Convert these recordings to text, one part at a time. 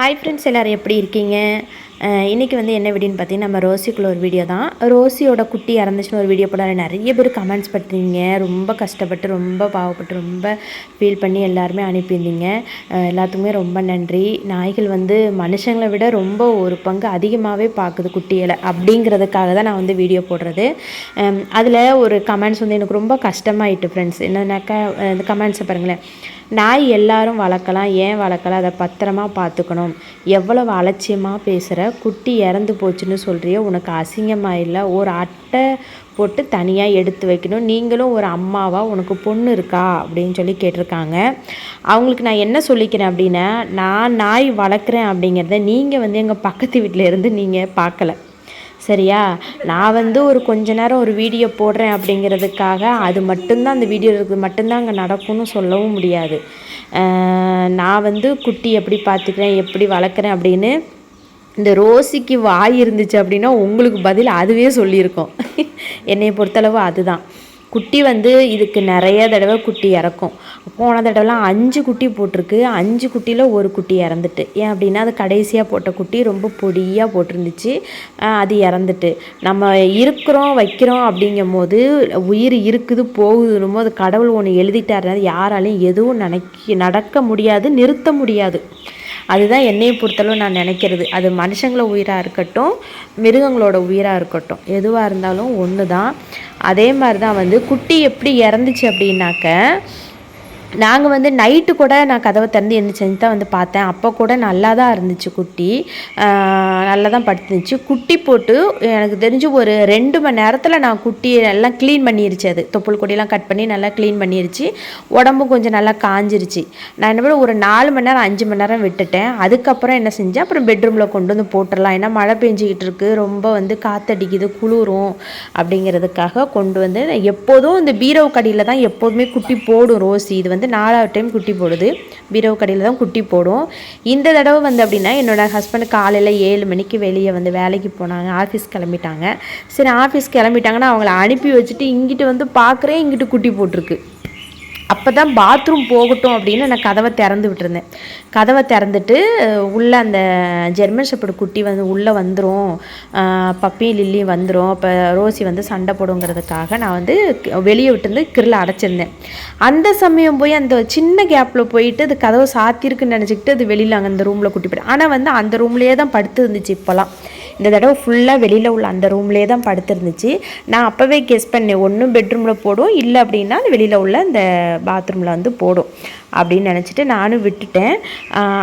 Hi friends, எல்லோரும் எப்படி இருக்கீங்க? இன்றைக்கி வந்து என்ன வீடியோன்னு பார்த்தீங்கன்னா, நம்ம ரோசிக்குள்ள ஒரு வீடியோ தான். ரோசியோட குட்டி இறந்துச்சுன்னு ஒரு வீடியோ போட நிறைய பேர் கமெண்ட்ஸ் பண்ணுறீங்க. ரொம்ப கஷ்டப்பட்டு, ரொம்ப பாவப்பட்டு, ரொம்ப ஃபீல் பண்ணி எல்லாருமே அனுப்பியிருந்தீங்க. எல்லாத்துக்குமே ரொம்ப நன்றி. நாய்கள் வந்து மனுஷங்களை விட ரொம்ப ஒரு பங்கு அதிகமாகவே பார்க்குது குட்டிகளை, அப்படிங்கிறதுக்காக தான் நான் வந்து வீடியோ போடுறது. அதில் ஒரு கமெண்ட்ஸ் வந்து எனக்கு ரொம்ப கஷ்டமாயிட்டு ஃப்ரெண்ட்ஸ். என்னன்னாக்கா, இந்த கமெண்ட்ஸை பாருங்களேன். நாய் எல்லாரும் வளர்க்கலாம், ஏன் வளர்க்கலாம், அதை பத்திரமா பார்த்துக்கணும், எவ்வளவு அலட்சியமாக பேசுகிற, குட்டி இறந்து போச்சுன்னு சொல்கிறியோ, உனக்கு அசிங்கமாக இல்லை, ஒரு அட்டை போட்டு தனியாக எடுத்து வைக்கணும், நீங்களும் ஒரு அம்மாவாக உனக்கு பொண்ணு இருக்கா அப்படின்னு சொல்லி கேட்டிருக்காங்க. அவங்களுக்கு நான் என்ன சொல்லிக்கிறேன் அப்படின்னா, நான் நாய் வளர்க்குறேன் அப்படிங்கிறத நீங்கள் வந்து எங்கள் பக்கத்து வீட்டில் இருந்து நீங்கள் பார்க்கல, சரியா? நான் வந்து ஒரு கொஞ்ச நேரம் ஒரு வீடியோ போடுறேன் அப்படிங்கிறதுக்காக அது மட்டும்தான், அந்த வீடியோ இருக்குது மட்டும்தான் அங்கே நடக்கும்னு சொல்லவும் முடியாது. நான் வந்து குட்டி எப்படி பார்த்துக்கிறேன், எப்படி வளர்க்குறேன் அப்படின்னு இந்த ரோசிக்கு வாய் இருந்துச்சு அப்படின்னா உங்களுக்கு பதில் அதுவே சொல்லியிருக்கோம். என்னை பொறுத்தளவு அதுதான். குட்டி வந்து இதுக்கு நிறைய தடவை குட்டி இறக்கும். போன தடவைலாம் 5 குட்டி போட்டிருக்கு. 5 குட்டியில் ஒரு குட்டி இறந்துட்டு. ஏன் அப்படின்னா, அது கடைசியாக போட்ட குட்டி ரொம்ப பொடியாக போட்டிருந்துச்சு. அது இறந்துட்டு. நம்ம இருக்கிறோம் வைக்கிறோம் அப்படிங்கும் போது, உயிர் இருக்குது போகுதுன்னு அது கடவுள் ஒன்று எழுதிட்டாருன்னா யாராலையும் எதுவும் நடக்க முடியாது, நிறுத்த முடியாது. அதுதான் என்னையை பொறுத்தளவு நான் நினைக்கிறது. அது மனுஷங்கள உயிராக இருக்கட்டும், மிருகங்களோட உயிராக இருக்கட்டும், எதுவாக இருந்தாலும் ஒன்று தான். அதே மாதிரி தான் வந்து குட்டி எப்படி இறந்துச்சு அப்படின்னாக்க, நாங்கள் வந்து நைட்டு கூட நான் கதவை திறந்து எழுந்திரிச்சு தான் வந்து பார்த்தேன். அப்போ கூட நல்லா தான் இருந்துச்சு குட்டி, நல்லா தான் படுத்துருந்துச்சு. குட்டி போட்டு எனக்கு தெரிஞ்சு ஒரு 2 மணி நேரத்தில் நான் குட்டியை எல்லாம் க்ளீன் பண்ணிருச்சு. அது தொப்புள் கொடியெல்லாம் கட் பண்ணி நல்லா க்ளீன் பண்ணிருச்சு. உடம்பும் கொஞ்சம் நல்லா காஞ்சிருச்சு. நான் என்ன பண்ண ஒரு 4 மணி நேரம் 5 மணி நேரம் விட்டுட்டேன். அதுக்கப்புறம் என்ன செஞ்சேன், அப்புறம் பெட்ரூமில் கொண்டு வந்து போட்டுடலாம், ஏன்னா மழை பெஞ்சிக்கிட்டு இருக்குது, ரொம்ப வந்து காற்றடிக்குது, குளிரும் அப்படிங்கிறதுக்காக கொண்டு வந்து. எப்போதும் இந்த பீரோ கடியில் தான் எப்போதுமே குட்டி போடும் ரோசி. இது வந்து 4வது டைம் குட்டி போடுது. பீரோ கடையில் தான் குட்டி போடும். இந்த தடவை வந்து அப்படின்னா, என்னோடய ஹஸ்பண்ட் காலையில் 7 மணிக்கு வெளியே வந்து வேலைக்கு போனாங்க, ஆஃபீஸ் கிளம்பிட்டாங்க. சரி, ஆஃபீஸ் கிளம்பிட்டாங்கன்னா அவங்கள அனுப்பி வச்சுட்டு இங்கிட்டு வந்து பார்க்குறேன், இங்கிட்டு குட்டி போட்டிருக்கு. அப்போ தான் பாத்ரூம் போகட்டும் அப்படின்னு நான் கதவை திறந்து விட்டுருந்தேன். கதவை திறந்துட்டு உள்ளே அந்த ஜெர்மன் ஷெப்பர்டு குட்டி வந்து உள்ளே வந்துடும், பப்பியும் லில்லியும் வந்துடும், இப்போ ரோசி வந்து சண்டை போடுங்கிறதுக்காக நான் வந்து வெளியே விட்டுருந்து கிரில் அடைச்சிருந்தேன். அந்த சமயம் போய் அந்த சின்ன கேப்பில் போயிட்டு அது கதவை சாத்திருக்குன்னு நினச்சிக்கிட்டு அது வெளியில் அங்கே அந்த ரூமில் குட்டி போய்ட்டு, ஆனால் வந்து அந்த ரூம்லேயே தான் படுத்து இருந்துச்சு. இப்போலாம் இந்த தடவை ஃபுல்லாக வெளியில் உள்ள அந்த ரூம்லேயே தான் படுத்துருந்துச்சு. நான் அப்போவே கெஸ் பண்ணேன், ஒன்றும் பெட்ரூமில் போடும், இல்லை அப்படின்னா அது வெளியில் உள்ள இந்த பாத்ரூமில் வந்து போடும் அப்படின்னு நினச்சிட்டு நானும் விட்டுட்டேன்.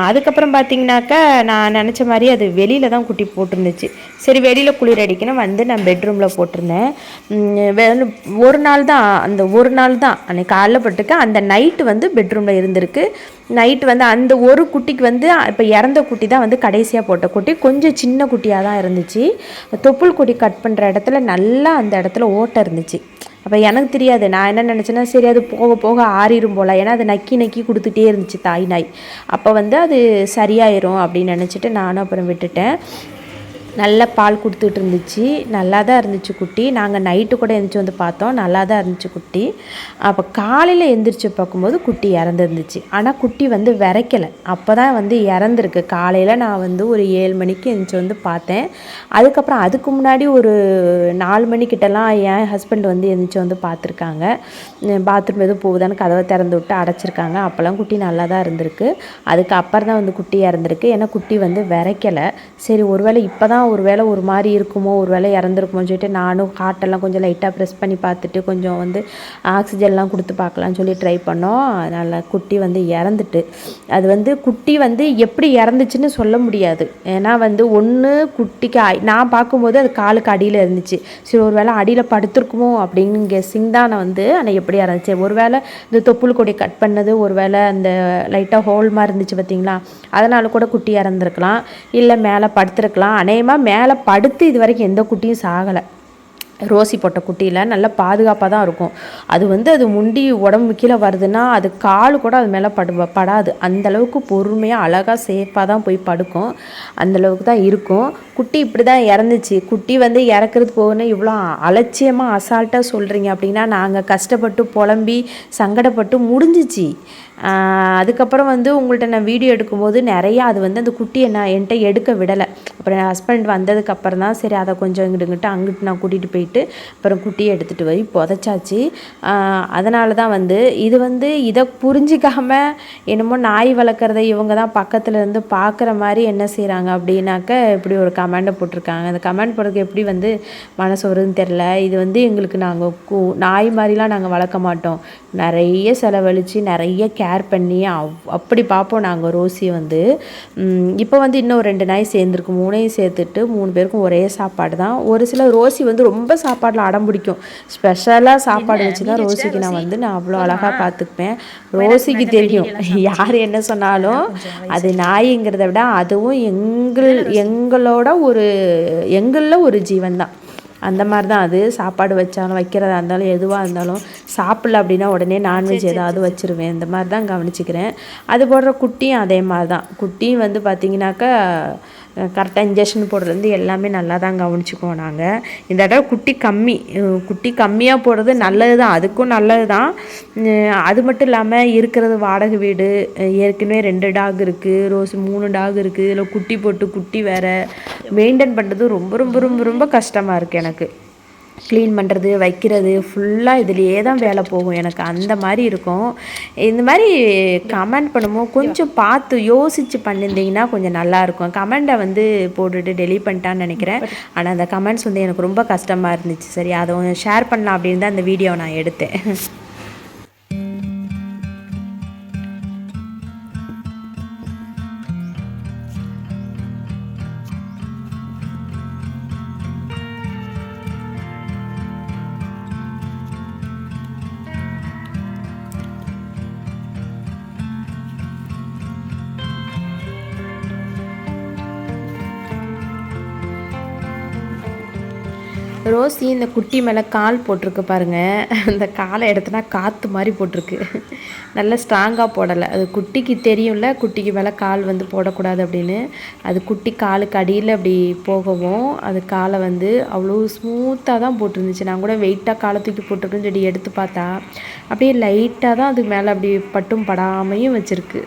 அதுக்கப்புறம் பார்த்திங்கனாக்கா, நான் நினச்ச மாதிரி அது வெளியில் தான் குட்டி போட்டிருந்துச்சு. சரி, வெளியில் குளிர் அடிக்கணும் வந்து நான் பெட்ரூமில் போட்டிருந்தேன். ஒரு நாள் தான், அந்த ஒரு நாள் தான் அன்றைக்கி காலைல பட்டுக்க, அந்த நைட்டு வந்து பெட்ரூமில் இருந்திருக்கு. நைட்டு வந்து அந்த ஒரு குட்டிக்கு வந்து இப்போ இறந்த குட்டி தான் வந்து கடைசியாக போட்ட குட்டி, கொஞ்சம் சின்ன குட்டியாக தான் இருந்துச்சு. தொப்புள் கொடி கட் பண்ணுற இடத்துல நல்லா அந்த இடத்துல ஓட்டை இருந்துச்சு. அப்போ எனக்கு தெரியாது, நான் என்ன நினச்சேன்னா, சரி அது போக போக ஆறிடும் போல், ஏன்னா அது நக்கி நக்கி கொடுத்துட்டே இருந்துச்சு தாய் நாய். அப்போ வந்து அது சரியாயிரும் அப்படின்னு நினச்சிட்டு நானும் அப்புறம் விட்டுட்டேன். நல்ல பால் கொடுத்துட்டு இருந்துச்சு, நல்லா தான் இருந்துச்சு குட்டி. நாங்கள் நைட்டு கூட எழுந்திரிச்சு வந்து பார்த்தோம், நல்லா தான் இருந்துச்சு குட்டி. அப்போ காலையில் எழுந்திரிச்சு பார்க்கும்போது குட்டி இறந்துருந்துச்சு. ஆனால் குட்டி வந்து விரைக்கலை, அப்போ தான் வந்து இறந்துருக்கு. காலையில் நான் வந்து ஒரு 7 மணிக்கு எழுந்திரிச்சு வந்து பார்த்தேன். அதுக்கப்புறம் அதுக்கு முன்னாடி ஒரு 4 மணிக்கிட்டலாம் என் ஹஸ்பண்ட் வந்து எழுந்திரிச்சு வந்து பார்த்துருக்காங்க. பாத்ரூம் எதுவும் போகுதான்னு கதவை திறந்து விட்டு அடைச்சிருக்காங்க. அப்போல்லாம் குட்டி நல்லா தான் இருந்திருக்கு. அதுக்கப்புறம் தான் வந்து குட்டி இறந்துருக்கு. ஏன்னா குட்டி வந்து விரைக்கலை. சரி, ஒருவேளை இப்போ தான் ஒரு வேளை ஒரு மாதிரி இருக்குமோ, ஒரு வேளை இறந்துருக்குமோன்னு சொல்லிட்டு நானும் ஹார்ட்டெல்லாம் கொஞ்சம் லைட்டாக ப்ரெஸ் பண்ணி பார்த்துட்டு கொஞ்சம் வந்து ஆக்சிஜன்லாம் கொடுத்து பார்க்கலான்னு சொல்லி ட்ரை பண்ணோம். அதனால் குட்டி வந்து இறந்துட்டு. அது வந்து குட்டி வந்து எப்படி இறந்துச்சுன்னு சொல்ல முடியாது. ஏன்னா வந்து ஒன்று குட்டிக்கு நான் பார்க்கும்போது அது காலுக்கு அடியில் இருந்துச்சு. சரி, ஒரு வேளை அடியில் படுத்துருக்குமோ அப்படின்னு கெஸ்ஸிங் தான். நான் வந்து ஆனால் எப்படி இறந்துச்சு, ஒரு வேளை இந்த தொப்புள் கொடி கட் பண்ணது, ஒரு வேளை அந்த லைட்டாக ஹோல் மாதிரி இருந்துச்சு பார்த்திங்களா, அதனால கூட குட்டி இறந்துருக்கலாம், இல்லை மேலே படுத்துருக்கலாம். அநேகமாக மேலே படுத்து இது வரைக்கும் எந்த குட்டியும் சாகலை. ரோசி போட்ட குட்டியில் நல்லா பாதுகாப்பாக தான் இருக்கும். அது வந்து அது முண்டி உடம்பு கீழே வருதுன்னா அது கால் கூட அது மேலே படாது. அந்தளவுக்கு பொறுமையாக அழகாக சேஃபாக தான் போய் படுக்கும். அந்தளவுக்கு தான் இருக்கும். குட்டி இப்படி தான் இறந்துச்சு. குட்டி வந்து இறக்குறது போகணும் இவ்வளோ அலட்சியமாக அசால்ட்டாக சொல்கிறீங்க அப்படின்னா, நாங்கள் கஷ்டப்பட்டு புலம்பி சங்கடப்பட்டு முடிஞ்சிச்சு. அதுக்கப்புறம் வந்து உங்கள்கிட்ட நான் வீடியோ எடுக்கும்போது நிறையா அது வந்து அந்த குட்டியை நான் என்கிட்ட எடுக்க விடலை. அப்புறம் என் ஹஸ்பண்ட் வந்ததுக்கப்புறம் தான் சரி அதை கொஞ்சம் அங்கிட்டு நான் கூட்டிகிட்டு போயிட்டு அப்புறம் குட்டியை எடுத்துகிட்டு போய் புதைச்சாச்சு. அதனால தான் வந்து இது வந்து இதை புரிஞ்சிக்காமல் என்னமோ நாய் வளர்க்குறத இவங்க தான் பக்கத்தில் இருந்து பார்க்குற மாதிரி என்ன செய்கிறாங்க அப்படின்னாக்க இப்படி ஒரு கமெண்டை போட்டிருக்காங்க. அந்த கமெண்ட் போடுறதுக்கு எப்படி வந்து மனசு வருதுன்னு தெரில. இது வந்து எங்களுக்கு நாங்கள் நாய் மாதிரிலாம் நாங்கள் வளர்க்க மாட்டோம். நிறைய செலவழித்து நிறைய கேர் பண்ணி அப்படி பார்ப்போம் நாங்கள் ரோசியை வந்து. இப்போ வந்து இன்னும் 2 நாய் சேர்ந்துருக்கு. 3ஐயும் சேர்த்துட்டு 3 பேருக்கும் ஒரே சாப்பாடு தான். ஒரு சில ரோசி வந்து ரொம்ப சாப்பாடில் அடம் பிடிக்கும். ஸ்பெஷலாக சாப்பாடு வச்சு தான் ரோசிக்கு நான் அவ்வளோ அழகாக பார்த்துக்குப்பேன். ரோசிக்கு தெரியும் யார் என்ன சொன்னாலும் அது நாய்ங்கிறத விட அதுவும் எங்களில் ஒரு ஜீவன் தான். அந்த மாதிரி தான் அது. சாப்பாடு வச்சாலும் வைக்கிறதா இருந்தாலும் எதுவாக இருந்தாலும் சாப்பிடல அப்படின்னா உடனே நான்வெஜ் ஏதாவது வச்சுருவேன். இந்த மாதிரி தான் கவனிச்சிக்கிறேன். அது போடுற குட்டியும் அதே மாதிரி தான். குட்டியும் வந்து பார்த்திங்கனாக்கா கரெக்டாக இன்ஜெக்ஷன் போடுறது எல்லாமே நல்லா தான் கவனிச்சுக்குவோம் நாங்கள். இந்த தடவை குட்டி கம்மியாக போடுறது நல்லது தான், அதுக்கும் நல்லது தான். அது மட்டும் இல்லாமல் இருக்கிறது வாடகை வீடு. ஏற்கனவே 2 டாக் இருக்குது, ரோஸ் 3 டாக் இருக்குது. இதில் குட்டி போட்டு குட்டி வேறு மெயின்டைன் பண்ணுறது ரொம்ப ரொம்ப ரொம்ப ரொம்ப கஷ்டமாக இருக்குது எனக்கு. க்ளீன் பண்ணுறது வைக்கிறது ஃபுல்லாக இதுலேயே தான் வேலை போகும் எனக்கு. அந்த மாதிரி இருக்கும். இந்த மாதிரி கமெண்ட் பண்ணும்போது கொஞ்சம் பார்த்து யோசித்து பண்ணியிருந்தீங்கன்னா கொஞ்சம் நல்லாயிருக்கும். கமெண்டை வந்து போட்டுட்டு டெலீட் பண்ணிட்டான்னு நினைக்கிறேன். ஆனால் அந்த கமெண்ட்ஸ் வந்து எனக்கு ரொம்ப கஷ்டமாக இருந்துச்சு. சரி அதை ஷேர் பண்ணலாம் அப்படின்னு தான் அந்த வீடியோவை நான் எடுத்தேன். ரோசி இந்த குட்டி மேலே கால் போட்டிருக்கு பாருங்கள். அந்த காலை எடுத்தனா காற்று மாதிரி போட்டிருக்கு. நல்லா ஸ்ட்ராங்காக போடலை. அது குட்டிக்கு தெரியும்ல குட்டிக்கு மேலே கால் வந்து போடக்கூடாது அப்படின்னு. அது குட்டி காலுக்கு அடியில் அப்படி போகவும் அது காலை வந்து அவ்வளோ ஸ்மூத்தாக தான் போட்டிருந்துச்சு. நான் கூட வெயிட்டாக காலை தூக்கி போட்டிருக்குன்னு சொல்லி எடுத்து பார்த்தா அப்படியே லைட்டாக தான் அதுக்கு மேலே அப்படி பட்டும் படாமையும் வச்சுருக்கு.